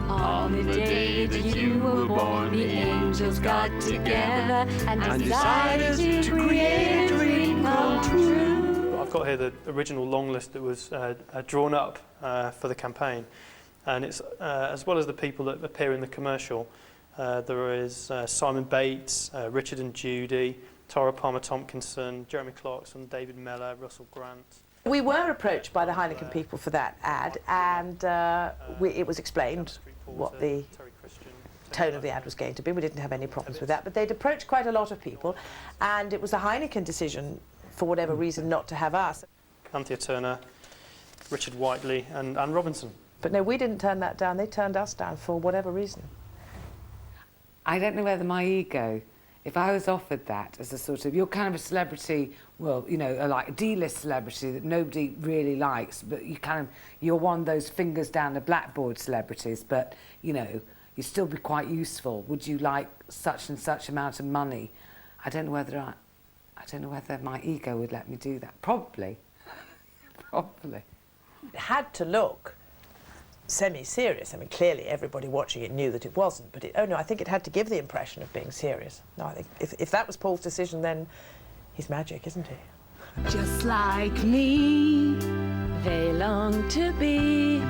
On the day that you were born, the angels got together and decided to create a dream come true. I've got here the original long list that was drawn up for the campaign, and it's as well as the people that appear in the commercial. There is Simon Bates, Richard and Judy, Tara Palmer-Tompkinson, Jeremy Clarkson, David Mellor, Russell Grant. We were approached by the Heineken people for that ad, and it was explained what the tone of the ad was going to be. We didn't have any problems with that, but they'd approached quite a lot of people, and it was a Heineken decision, for whatever reason, not to have us. Anthea Turner, Richard Whiteley and Anne Robinson. But no, we didn't turn that down. They turned us down for whatever reason. I don't know whether my ego, if I was offered that as a sort of, you're kind of a celebrity, well, you know, like a D-list celebrity that nobody really likes, but you're one of those fingers down the blackboard celebrities, but, you know, you'd still be quite useful. Would you like such and such amount of money? I don't know whether my ego would let me do that. Probably. Probably. It had to look semi-serious. I mean, clearly everybody watching it knew that it wasn't, but I think it had to give the impression of being serious. No, I think if that was Paul's decision, then he's magic, isn't he? Just like me, they long to be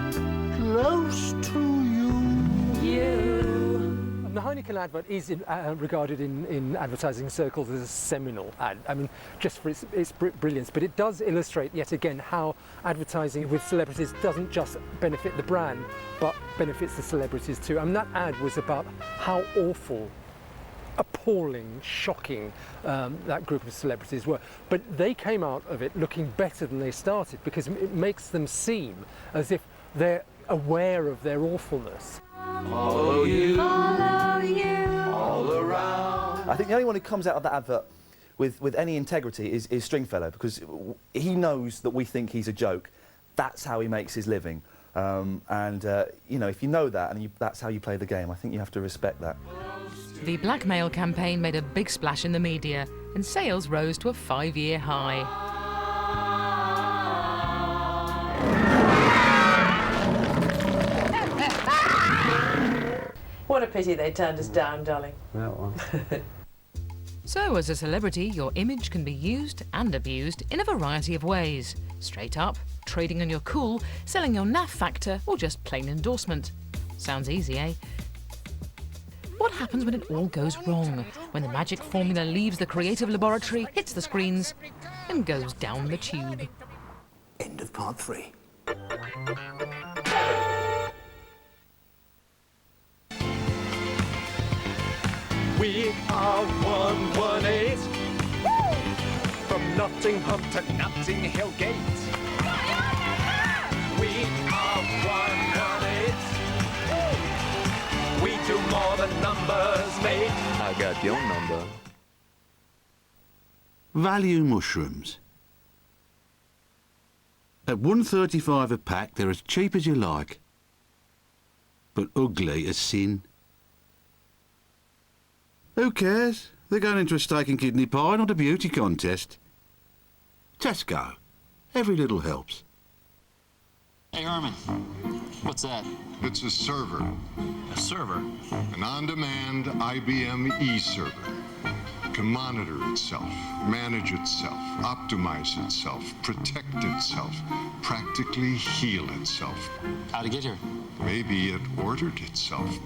close to you. The Heineken advert is regarded in advertising circles as a seminal ad. I mean, just for its brilliance, but it does illustrate yet again how advertising with celebrities doesn't just benefit the brand, but benefits the celebrities too. I mean, that ad was about how awful, appalling, shocking that group of celebrities were. But they came out of it looking better than they started, because it makes them seem as if they're aware of their awfulness. Follow you, all around. I think the only one who comes out of that advert with any integrity is Stringfellow, because he knows that we think he's a joke. That's how he makes his living. You know, if you know that and that's how you play the game, I think you have to respect that. The blackmail campaign made a big splash in the media, and sales rose to a 5-year high. What a pity they turned us down, darling. Well. So, as a celebrity, your image can be used and abused in a variety of ways. Straight up, trading on your cool, selling your naff factor, or just plain endorsement. Sounds easy, eh? What happens when it all goes wrong? When the magic formula leaves the creative laboratory, hits the screens, and goes down the tube? End of part 3. We are 118. From Nottingham to Notting Hill Gate. We are 118. We do more than numbers, mate. I got your number. Value mushrooms. At $1.35 a pack, they're as cheap as you like, but ugly as sin. Who cares? They're going into a steak and kidney pie, not a beauty contest. Tesco. Every little helps. Hey, Herman. What's that? It's a server. A server? An on-demand IBM e-server. It can monitor itself, manage itself, optimize itself, protect itself, practically heal itself. How'd it get here? Maybe it ordered itself.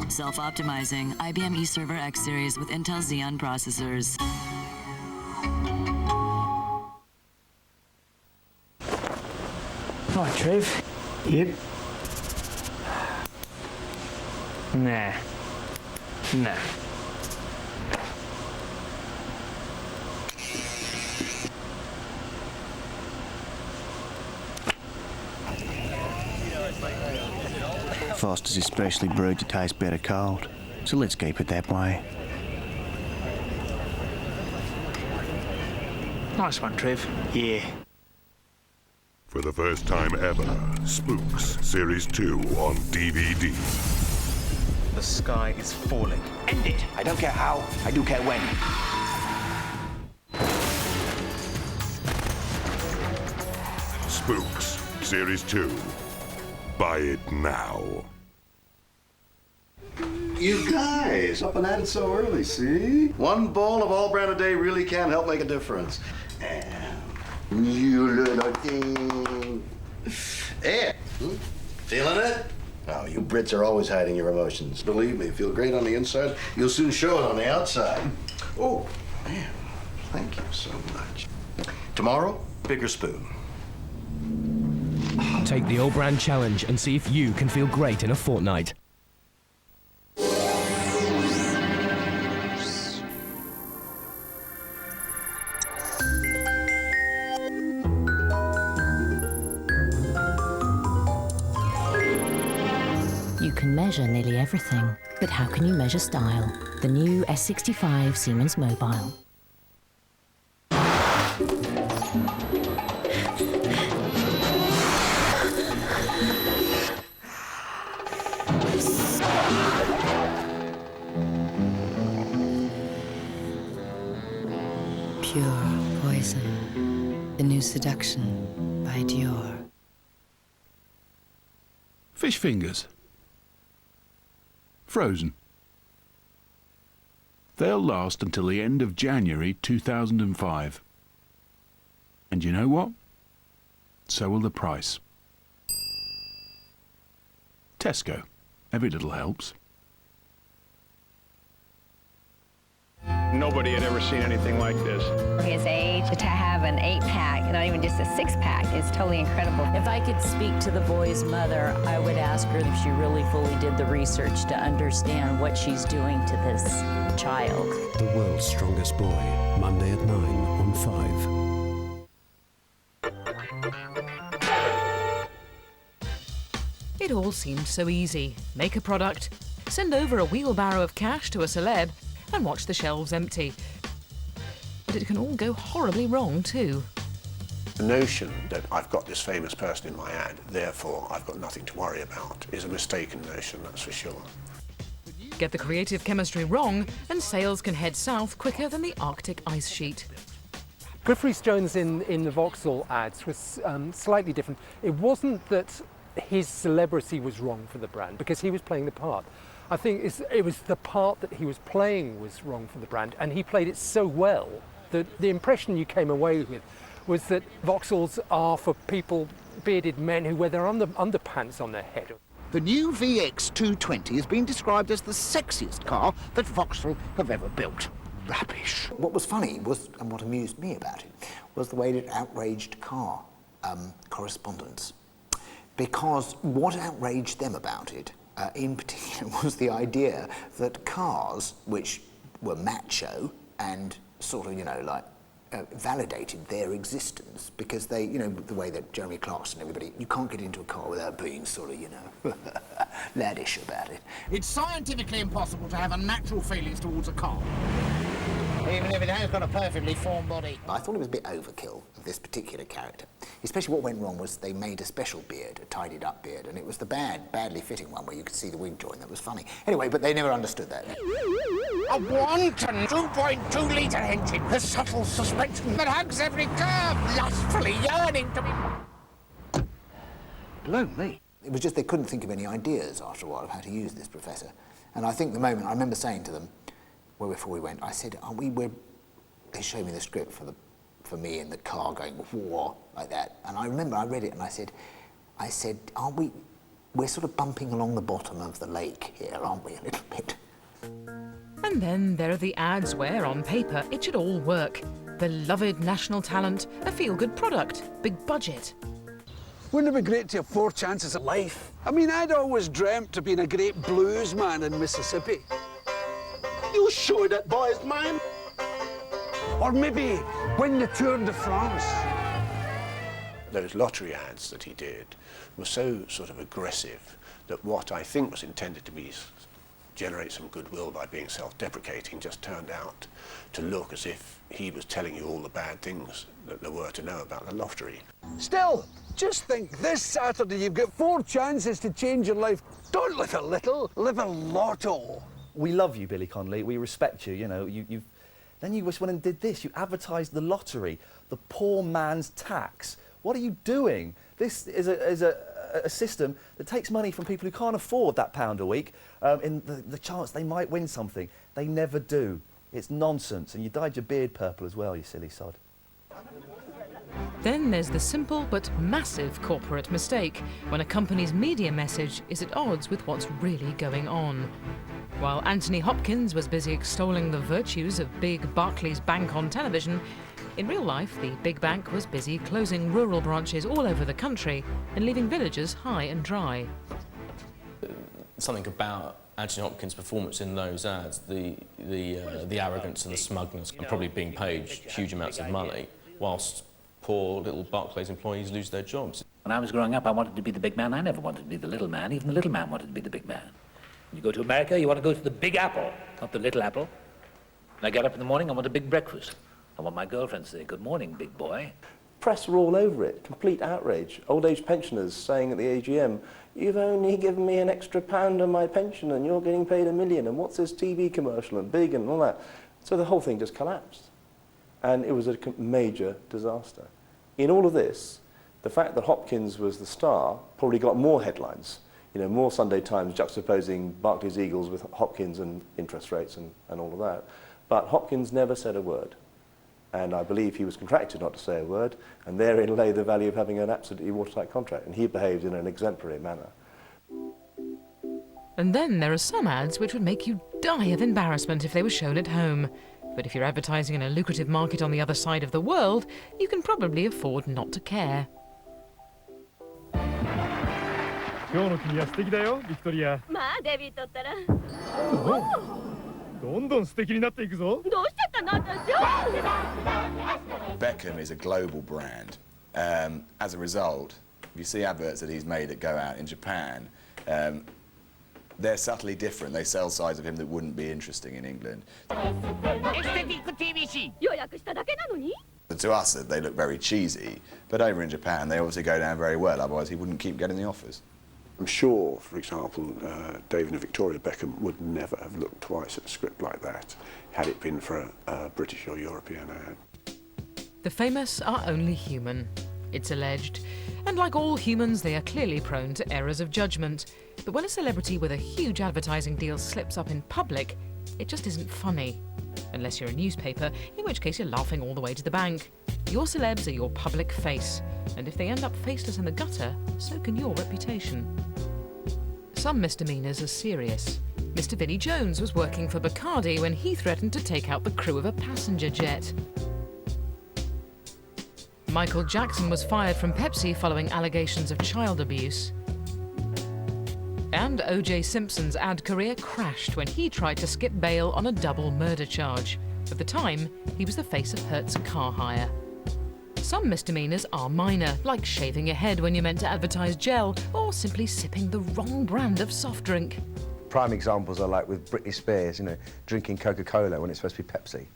Self-optimizing IBM eServer X series with Intel Xeon processors. Right, Trev. Yep. Nah. Nah. Foster's is specially brewed to taste better cold, so let's keep it that way. Nice one, Trev. Yeah. For the first time ever, Spooks Series 2 on DVD. The sky is falling. End it. I don't care how, I do care when. Spooks Series 2. Buy it now. You guys, up and at it so early, see? One bowl of All Brand a day really can help make a difference. And you little thing. Yeah, feeling it? Oh, you Brits are always hiding your emotions. Believe me, feel great on the inside, you'll soon show it on the outside. Oh, man, thank you so much. Tomorrow, bigger spoon. Take the All Brand Challenge and see if you can feel great in a fortnight. You can measure nearly everything, but how can you measure style? The new S65 Siemens Mobile. Pure Poison. The new seduction by Dior. Fish fingers. Frozen. They'll last until the end of January 2005. And you know what? So will the price. Tesco. Every little helps. Nobody had ever seen anything like this. For his age, to have an 8-pack, not even just a 6-pack, is totally incredible. If I could speak to the boy's mother, I would ask her if she really fully did the research to understand what she's doing to this child. The World's Strongest Boy, Monday at 9 on 5. It all seemed so easy. Make a product, send over a wheelbarrow of cash to a celeb, and watch the shelves empty. But it can all go horribly wrong too. The notion that I've got this famous person in my ad, therefore I've got nothing to worry about, is a mistaken notion, that's for sure. Get the creative chemistry wrong, and sales can head south quicker than the Arctic ice sheet. Cliff Rhys-Jones in the Vauxhall ads was slightly different. It wasn't that his celebrity was wrong for the brand, because he was playing the part. I think it was the part that he was playing was wrong for the brand, and he played it so well that the impression you came away with was that Vauxhalls are for people, bearded men, who wear their underpants on their head. The new VX220 has been described as the sexiest car that Vauxhall have ever built. Rubbish. What was funny was, and what amused me about it, was the way that it outraged car correspondents. Because what outraged them about it in particular was the idea that cars, which were macho and sort of, validated their existence, because they, the way that Jeremy Clarkson and everybody, you can't get into a car without being sort of, laddish about it. It's scientifically impossible to have unnatural feelings towards a car, even if it has got a perfectly formed body. I thought it was a bit overkill of this particular character. Especially what went wrong was they made a special beard, a tidied up beard, and it was the badly fitting one where you could see the wig joint. That was funny. Anyway, but they never understood that. A wanton 2.2 litre engine, the subtle suspension that hugs every curve, lustfully yearning to be... Blow me. It was just they couldn't think of any ideas after a while of how to use this professor. And I think the moment, I remember saying to them, well, before we went, I said, they showed me the script for me in the car going, war, like that. And I remember I read it and I said, aren't we're sort of bumping along the bottom of the lake here, aren't we, a little bit? And then there are the ads where, on paper, it should all work. Beloved national talent, a feel-good product, big budget. Wouldn't it be great to have 4 chances at life? I mean, I'd always dreamt of being a great blues man in Mississippi. You sure that boy is mine? Or maybe win the Tour de France. Those lottery ads that he did were so sort of aggressive that what I think was intended to be generate some goodwill by being self-deprecating just turned out to look as if he was telling you all the bad things that there were to know about the lottery. Still, just think, this Saturday you've got 4 chances to change your life. Don't live a little, live a lotto. We love you, Billy Connolly. We respect you. Then you just went and did this. You advertised the lottery, the poor man's tax. What are you doing? This is a system that takes money from people who can't afford that £1 a week in the chance they might win something. They never do. It's nonsense. And you dyed your beard purple as well, you silly sod. Then there's the simple but massive corporate mistake when a company's media message is at odds with what's really going on. While Anthony Hopkins was busy extolling the virtues of big Barclays Bank on television, in real life the big bank was busy closing rural branches all over the country and leaving villagers high and dry. Something about Anthony Hopkins' performance in those ads, the arrogance and the smugness, and probably being paid huge amounts of money, whilst poor little Barclays employees lose their jobs. When I was growing up, I wanted to be the big man. I never wanted to be the little man. Even the little man wanted to be the big man. When you go to America, you want to go to the big apple, not the little apple. When I get up in the morning, I want a big breakfast. I want my girlfriend to say, good morning, big boy. Press were all over it, complete outrage. Old age pensioners saying at the AGM, you've only given me an extra £1 on my pension and you're getting paid £1 million, and what's this TV commercial and big and all that. So the whole thing just collapsed. And it was a major disaster. In all of this, the fact that Hopkins was the star probably got more headlines. More Sunday Times juxtaposing Barclays Eagles with Hopkins and interest rates and all of that. But Hopkins never said a word. And I believe he was contracted not to say a word, and therein lay the value of having an absolutely watertight contract. And he behaved in an exemplary manner. And then there are some ads which would make you die of embarrassment if they were shown at home. But if you're advertising in a lucrative market on the other side of the world, you can probably afford not to care. 今日の君は素敵だよ、ビクトリア。まあデビットったら。どんどん素敵になっていくぞ。どうしちゃったの私は。Beckham is a global brand. As a result, if you see adverts that he's made that go out in Japan, they're subtly different. They sell sides of him that wouldn't be interesting in England. To us, they look very cheesy, but over in Japan, they obviously go down very well. Otherwise, he wouldn't keep getting the offers. I'm sure, for example, David and Victoria Beckham would never have looked twice at a script like that had it been for a British or European ad. The famous are only human, it's alleged. And like all humans, they are clearly prone to errors of judgment. But when a celebrity with a huge advertising deal slips up in public, it just isn't funny. Unless you're a newspaper, in which case you're laughing all the way to the bank. Your celebs are your public face, and if they end up faceless in the gutter, so can your reputation. Some misdemeanours are serious. Mr. Vinnie Jones was working for Bacardi when he threatened to take out the crew of a passenger jet. Michael Jackson was fired from Pepsi following allegations of child abuse. And And O.J. Simpson's ad career crashed when he tried to skip bail on a double murder charge. At the time, he was the face of Hertz Car Hire. Some misdemeanors are minor, like shaving your head when you're meant to advertise gel, or simply sipping the wrong brand of soft drink. Prime examples are like with Britney Spears, you know, drinking Coca-Cola when it's supposed to be Pepsi.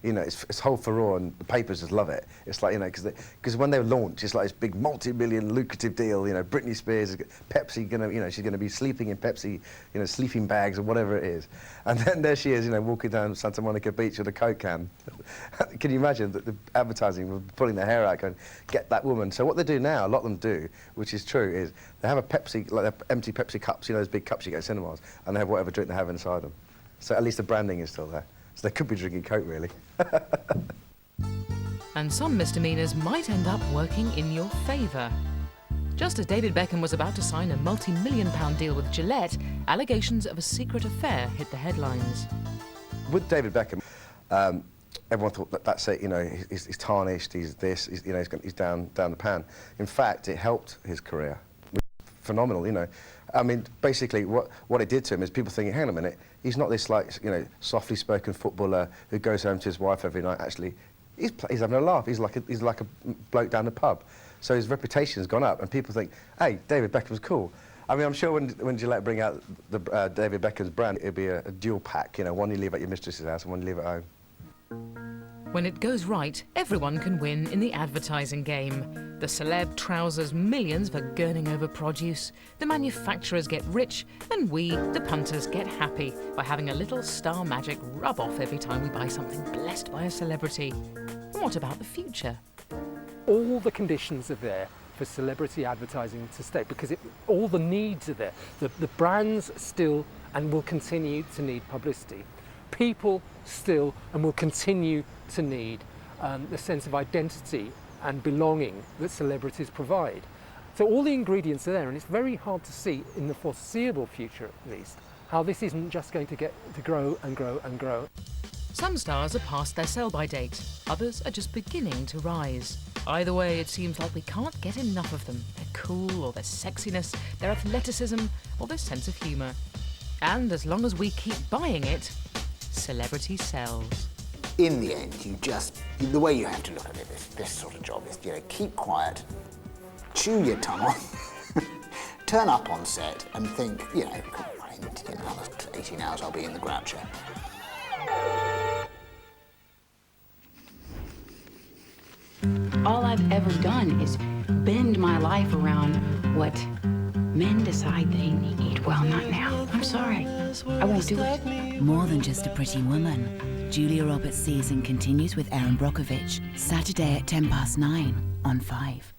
You know, it's whole furore, and the papers just love it. It's like, you know, because when they launch, it's like this big multi-million lucrative deal. You know, Britney Spears, Pepsi, she's gonna be sleeping in Pepsi, you know, sleeping bags or whatever it is. And then there she is, you know, walking down Santa Monica Beach with a Coke can. Can you imagine the advertising pulling their hair out, going, get that woman? So what they do now, a lot of them do, which is true, is they have a Pepsi, like empty Pepsi cups, you know, those big cups you get at cinemas, and they have whatever drink they have inside them. So at least the branding is still there. So they could be drinking Coke, really. And some misdemeanors might end up working in your favour. Just as David Beckham was about to sign a multi-million-pound deal with Gillette, allegations of a secret affair hit the headlines. With David Beckham, everyone thought that's it, you know, he's tarnished, he's this, you know, he's down the pan. In fact, it helped his career. Phenomenal, you know. I mean, basically, what it did to him is people thinking, hang on a minute, he's not this, like, you know, softly spoken footballer who goes home to his wife every night. Actually, he's having a laugh. He's like a bloke down the pub. So his reputation has gone up, and people think, hey, David Beckham's cool. I mean, I'm sure when Gillette bring out the David Beckham's brand, it'll be a dual pack, you know, one you leave at your mistress's house and one you leave at home. When it goes right, everyone can win in the advertising game. The celeb trousers millions for gurning over produce, the manufacturers get rich, and we, the punters, get happy by having a little star magic rub off every time we buy something blessed by a celebrity. And what about the future? All the conditions are there for celebrity advertising to stay, because all the needs are there. The brands still and will continue to need publicity. People still and will continue to need the sense of identity and belonging that celebrities provide. So all the ingredients are there, and it's very hard to see in the foreseeable future, at least, how this isn't just going to get to grow and grow and grow. Some stars are past their sell-by date, others are just beginning to rise. Either way, it seems like we can't get enough of them. Their cool, or their sexiness, their athleticism, or their sense of humour. And as long as we keep buying it, celebrity sells. In the end, the way you have to look at it, this sort of job is, you know, keep quiet, chew your tongue, turn up on set and think, you know, in another 18 hours I'll be in the Groucho. All I've ever done is bend my life around what men decide they need. Well, not now. I'm sorry. I won't do it. More Than Just a Pretty Woman. Julia Roberts' season continues with Erin Brockovich. Saturday at 9:10 on 5.